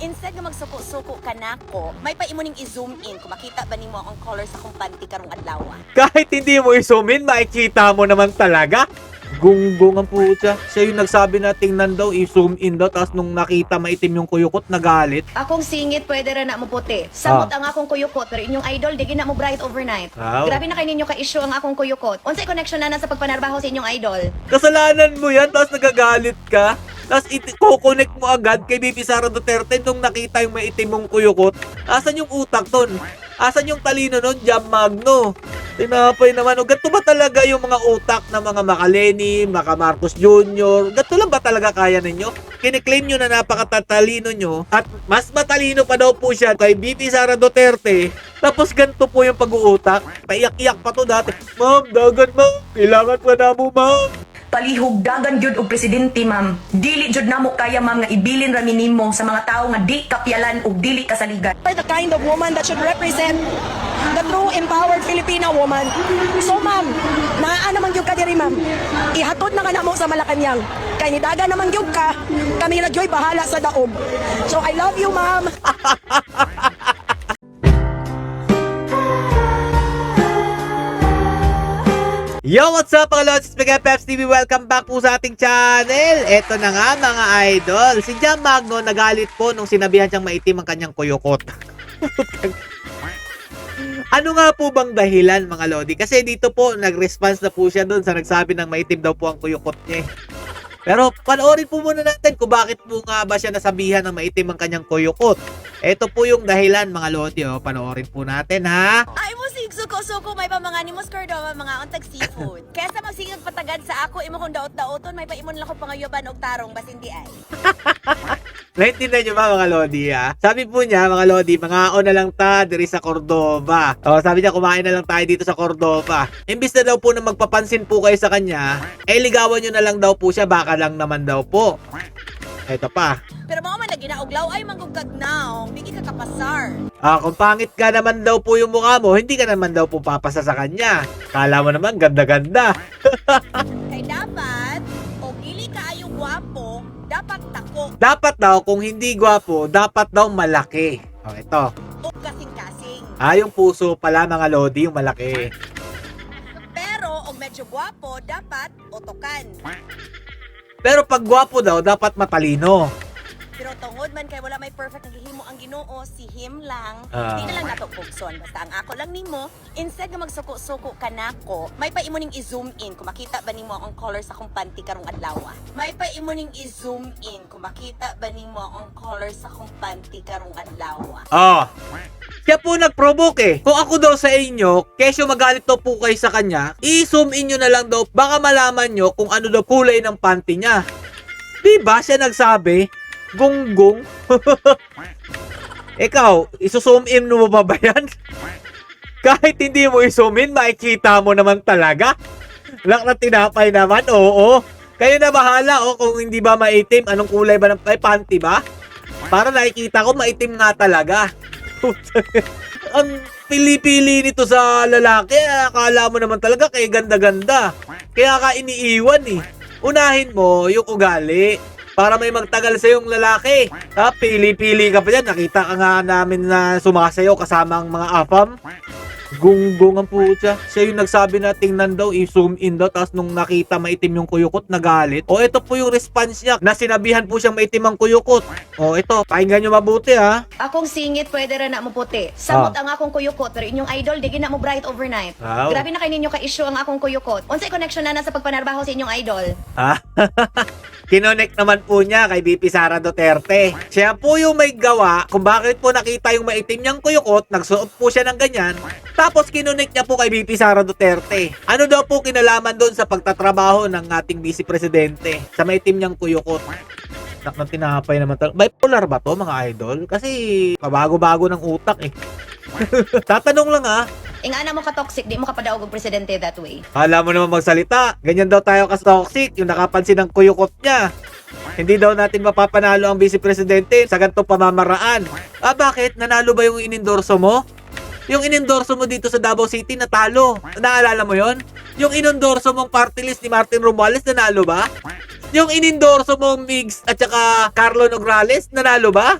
Instead nga magsuko-suko ka nako, may pa imo ning i-zoom in kung makita ba nimo ang color sa akong panty karong adlaw. Kahit hindi mo i-zoom in, makikita mo naman talaga. Gunggong ang puta. Siya yung nagsabi na tingnan daw, i-zoom in daw, tapos nung nakita maitim yung kuyukot, nagalit. Akong singit pwede ra na mo puti. Samot ang akong kuyukot, pero inyong idol di na mo bright overnight. Wow. Grabe na kay ninyo ka-issue ang akong kuyukot. Unsay connection na sa pagpanarbaho sa inyong idol? Kasalanan mo yan, tapos nagagalit ka. Tapos i-connect mo agad kay BP Sara Duterte nung nakita yung maitim mong kuyukot. Asan yung utak ton? Asan yung talino nun? Jam Magno. Tinapay naman. O ganito ba talaga yung mga utak ng mga Makaleni, Maka Marcos Jr.? Ganito lang ba talaga kaya ninyo? Kiniklaim nyo na napakatatalino nyo at mas matalino pa daw po siya kay BP Sara Duterte. Tapos ganito po yung pag-uutak. Paiyak-iyak pa to dati. Ma'am, dagan ma'am. Kailangan pa na mo ma'am. Palihugdagan jud og presidente, ma'am. Dili jud namo kaya, ma'am, nga ibilin rami nimo sa mga tawo nga di kapyalan ug dili kasaligan. Are the kind of woman that should represent the true empowered Filipino woman. So ma'am, naa naman gyud ka diri ma'am. Ihatod na ka namo sa Malacañang. Kay nidaga naman gyud ka, kami nagyoy bahala sa daog. So I love you ma'am. Yo, what's up mga lods? It's Miguel Peps TV. Welcome back po sa ating channel. Eto na nga mga idol. Si Jam Magno nagalit po nung sinabihan siyang maitim ang kanyang kuyukot. Ano nga po bang dahilan mga lodi? Kasi dito po nag-response na po siya doon sa nagsabi ng maitim daw po ang kuyukot niya. Pero panoorin po muna natin kung bakit po nga ba siya nasabihan ng maitim ang kanyang kuyukot. Ito po yung dahilan mga lodi. Oh. Panoorin po natin ha. Ay mo sig suko-suko may pa mga nimos Cordova mga untag seafood. Kesa magsigag patagad sa ako imo kung daot-daoton may pa imo lang ko pangayoban og tarong basin di ay. Naintindihan nyo ba mga lodi ha? Sabi po niya mga lodi, mga na lang ta diri sa Cordova. O, sabi niya kumain na lang tayo dito sa Cordova. Imbis na daw po na magpapansin po kayo sa kanya, ligawan nyo na lang daw po siya, baka lang naman daw po. Ito pa. Pero mga man na ginauglaw ay manggugag now, bigi ka kapasar. Kung pangit ka naman daw po yung mukha mo, hindi ka naman daw po papasa sa kanya. Kala mo naman ganda-ganda. Kay dapat og dili kaayo gwapo, dapat tako Dapat daw kung hindi gwapo, dapat daw malaki. O, ito. og kasing-kasing. Yung puso pala mga lodi, yung malaki. Pero og medyo gwapo, dapat otokan. Pero pag gwapo daw, dapat matalino. Pero tungod man kay wala may perfect nga gihimo ang Ginoo, si him lang. Ah. Di na lang nato pugson basta ang ako lang nimo, instead nga magsuko-suko ka nako, may pa imo ning i-zoom in kung makita ba nimo ang color sa akong panty karong adlaw. May pa imo ning i-zoom in kung makita ba nimo ang color sa akong panty karong adlaw. Siya po nag-provoke eh. Kung ako daw sa inyo, kesyo magalit daw po kayo sa kanya, i-zoom in nyo na lang daw, baka malaman nyo kung ano daw kulay ng panty niya. Diba siya nagsabi? Gunggong. Ikaw, iso-zoom in mo ba yan? Kahit hindi mo i-zoom in, makikita mo naman talaga. Lak na tinapay naman, oo. Kayo na bahala, kung hindi ba maitim, anong kulay ba ng panty ba? Para nakikita ko, maitim nga talaga. Ang pili-pili nito sa lalaki, akala mo naman talaga kay ganda-ganda. Kaya ka iniiwan eh. Unahin mo yung ugali para may magtagal sa yung lalaki. Pili-pili ka pa dyan. Nakita ka nga namin na sumasayaw kasama ang mga afam. Gunggong ang puta. Siya yung nagsabi na tingnan daw, i-zoom in daw, tapos nung nakita maitim yung kuyukot, nagalit. Ito po yung response niya, na sinabihan po siyang maitim ang kuyukot. Ito, pakinggan nyo mabuti ha. Akong singit pwede ra na mo puti. Samot ang akong kuyukot, pero inyong idol di na mo bright overnight. Wow. Grabe na kay ninyo ka-issue ang akong kuyukot. Unsay connection na sa pagpanarbaho sa inyong idol? Kinonek naman po niya kay BP Sara Duterte. Siya po yung may gawa kung bakit po nakita yung maitim niyang kuyukot, nagsuot po siya ng ganyan, tapos kinonek niya po kay BP Sara Duterte. Ano daw po kinalaman doon sa pagtatrabaho ng ating vice presidente sa maitim niyang kuyukot? Nakang tinapay naman talaga. Bipolar ba to mga idol? Kasi pabago-bago ng utak eh. Tatanong lang Ingana mo ka-toxic, di mo ka padaog og presidente that way. Hala mo naman magsalita. Ganyan daw tayo kas-toxic, yung nakapansin ng kuyukot niya. Hindi daw natin mapapanalo ang vice presidente sa ganitong pamamaraan. Bakit? Nanalo ba yung inendorso mo? Yung inendorso mo dito sa Davao City, natalo. Naalala mo yon? Yung inendorso mong party list ni Martin Romualdez, nanalo ba? Yung inendorso mong Migs at saka Carlo Nograles, nanalo ba?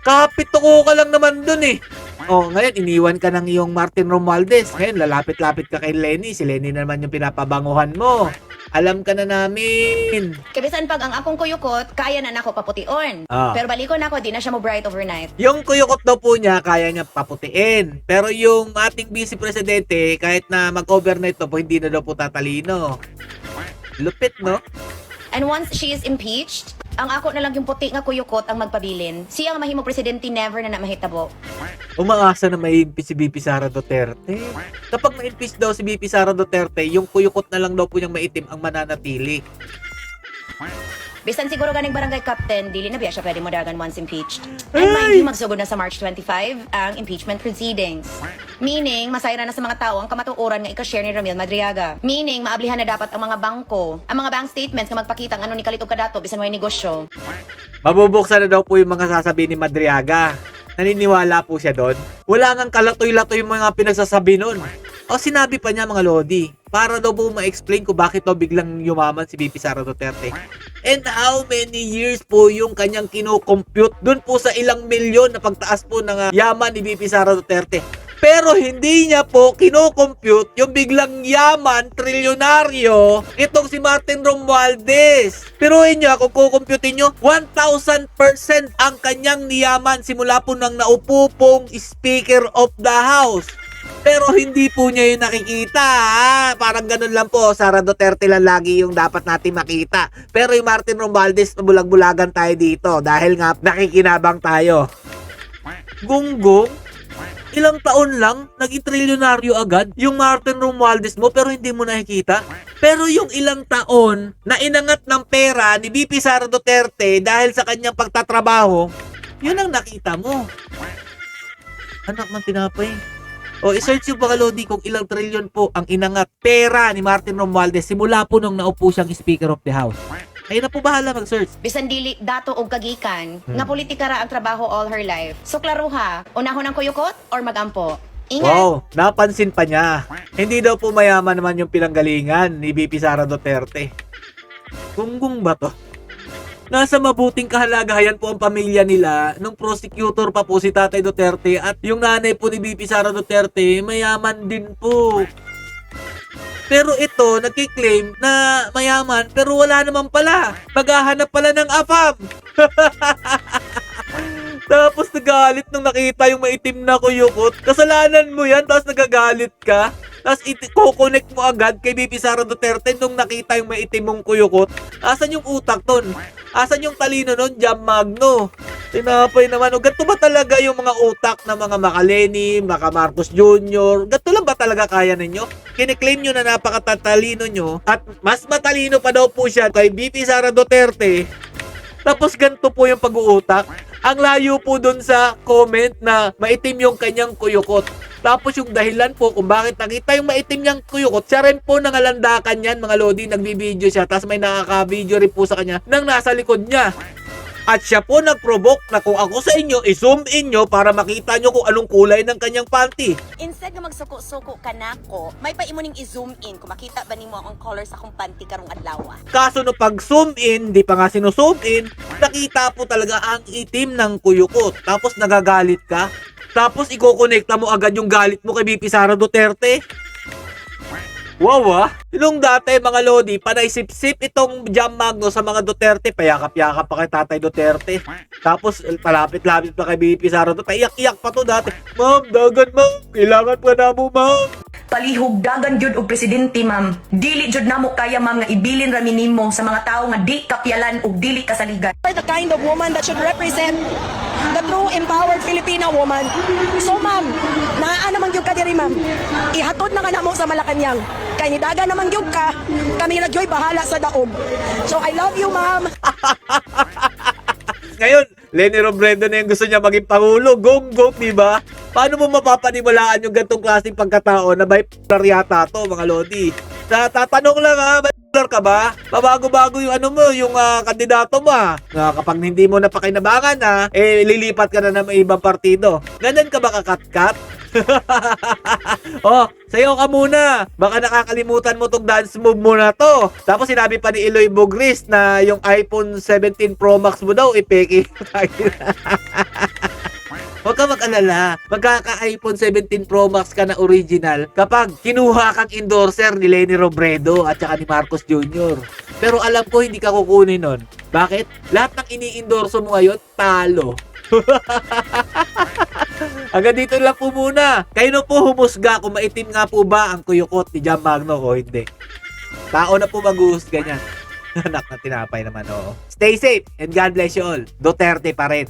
Kapit ko ka lang naman dun eh. Oh, ngayon iniwan ka ng iyong Martin Romualdez. Ngayon lalapit-lapit ka kay Lenny. Si Lenny naman yung pinapabanguhan mo. Alam ka na namin. Kabisan pag ang akong kuyukot, kaya na nako papution. Ah. Pero balikon ako, di na siya mo bright overnight. Yung kuyukot daw po niya, kaya niya paputiin. Pero yung ating vice presidente, kahit na mag-overnight to po, hindi na daw po tatalino. Lupit, no? And once she is impeached, ang ako na lang yung puti nga kuyukot ang magpabilin. Siya ang mahimo presidente never na mahitabo. Umaasa na may impeach si BP Sara Duterte. Kapag ma-impeach daw si BP Sara Duterte, yung kuyukot na lang daw po niyang maitim ang mananatili. Bisan siguro ganing barangay captain, dili na biya siya pwede modagan once impeached. And mind you, magsugod na sa March 25 ang impeachment proceedings. Meaning, masayra na sa mga tao ang kamatuoran nga ika-share ni Ramil Madriaga. Meaning, maablihan na dapat ang mga bangko, ang mga bank statements nga magpakita ang ano ni Kalito Kadato bisan may negosyo. Mabubuksan na daw po yung mga sasabihin ni Madriaga. Naniniwala po siya doon. Wala ngang kalatoy-latoy yung mga pinagsasabi nun. O sinabi pa niya mga Lodi, para daw po ma-explain ko bakit daw biglang yumaman si BP Sara Duterte. And how many years po yung kanyang kino-compute dun po sa ilang milyon na pagtaas po ng yaman ni BP Sara Duterte. Pero hindi niya po kino-compute yung biglang yaman, trilyonaryo, itong si Martin Romualdez. Pero niyo, kung kukumputin nyo, 1,000% ang kanyang niyaman simula po nang naupo pong Speaker of the House. Pero hindi po niya yung nakikita. Parang ganun lang po. Sara Duterte lang lagi yung dapat natin makita. Pero yung Martin Romualdez, bulag-bulagan tayo dito dahil nga nakikinabang tayo. Gunggong, ilang taon lang, naging trilyonaryo agad yung Martin Romualdez mo pero hindi mo nakikita. Pero yung ilang taon na inangat ng pera ni BP Sara Duterte dahil sa kanyang pagtatrabaho, yun ang nakita mo. Anak man tinapay. O, isearch yung mga Lodi kung ilang trilyon po ang inangat pera ni Martin Romualdez simula po nung naupo siyang Speaker of the House. Ayun na po bahala mag-search. Bisan dili dato og kagikan, nga politika ra ang trabaho all her life. So klaro ha, unahon ang kuyukot or magampo? Ingat! Wow, napansin pa niya. Hindi daw po mayaman naman yung pinanggalingan ni BP Sara Duterte. Gunggong ba to? Nasa mabuting kahalagahan po ang pamilya nila nung prosecutor pa po si Tatay Duterte at yung nanay po ni BP Sara Duterte mayaman din po. Pero ito, nagkiklaim na mayaman pero wala naman pala. Maghahanap pala ng AFAM. Tapos nagalit nung nakita yung maitim na kuyukot. Kasalanan mo yan, tapos nagagalit ka. Tapos i-connect mo agad kay BP Sara Duterte nung nakita yung maitim mong kuyukot. Asan yung utak ton? Asan yung talino nun? Jam Magno. Tinapay naman. O, ganito ba talaga yung mga utak ng mga Makaleni, Maka Marcos Jr.? Ganito lang ba talaga kaya ninyo? Kiniklaim nyo na napakatatalino nyo at mas matalino pa daw po siya kay BP Sara Duterte. Tapos ganito po yung pag-uutak. Ang layo po dun sa comment na maitim yung kanyang kuyukot. Tapos yung dahilan po kung bakit nakita yung maitim niyang kuyukot, siya rin po nangalandakan yan mga Lodi, nagbibideo siya. Tapos may nakaka-video rin po sa kanya nang nasa likod niya. At siya po nag-provoke na kung ako sa inyo, i-zoom in nyo para makita nyo kung anong kulay ng kanyang panty. Instead nga magsuko-suko ka nako, may pa imo ning i-zoom in kung makita ba nimo ang color sa akong panty karong adlaw. Kaso no pag zoom in, di pa nga sino-zoom in, nakita po talaga ang itim ng kuyukot. Tapos nagagalit ka. Tapos iko-connecta mo agad yung galit mo kay BP Sara Duterte. Wow Yung dati mga Lodi, panay sip-sip itong Jam Magno sa mga Duterte. Payakap-yakap pa kay Tatay Duterte. Tapos palapit-lapit pa kay BP Sara Duterte. Iyak-iyak pa to dati. Ma'am, dagan ma'am. Kailangan pa na mo ma'am. Palihog dagan jud og presidente ma'am. Dili jud namo kaya ma'am nga ibilin ra minimo sa mga tawo nga di kapyalan ug dili kasaligan. The kind of woman that should represent the true empowered Filipina woman. So ma'am, naa naman gyud ka diri ma'am. Ihatod na ka namo sa Malacañang. Kay nidaga naman gyud ka, kami ra gyud bahala sa daog. So I love you ma'am. Ngayon, Leni Robredo na yung gusto niya maging Pangulo. Gong-gong, di ba? Paano mo mapapaniwalaan yung gantong klaseng pagkatao na bipolar yata to, mga Lodi? Tatanong lang ha, bipolar ka ba? Pabago-bago yung ano mo, yung kandidato mo ha. Kapag hindi mo napakinabangan lilipat ka na ng ibang partido. Ganun ka ba kakatkat? Oh, sayo ka muna. Baka nakakalimutan mo tong dance move mo na to. Tapos sinabi pa ni Eloy Bogris na yung iPhone 17 Pro Max mo daw ipeki. Huwag ka mag-alala. Magkaka-iPhone 17 Pro Max ka na original kapag kinuha kang endorser ni Lenny Robredo at saka ni Marcos Jr. Pero alam ko hindi ka kukunin nun. Bakit? Lahat ng ini-endorso mo ngayon, talo. Hanggang dito lang po muna. Kayo na po humusga kung maitim nga po ba ang kuyukot ni Jam Magno o hindi. Tao na po mag-uhusga niyan. Anak na tinapay naman, oo. Stay safe and God bless you all. Duterte pa rin.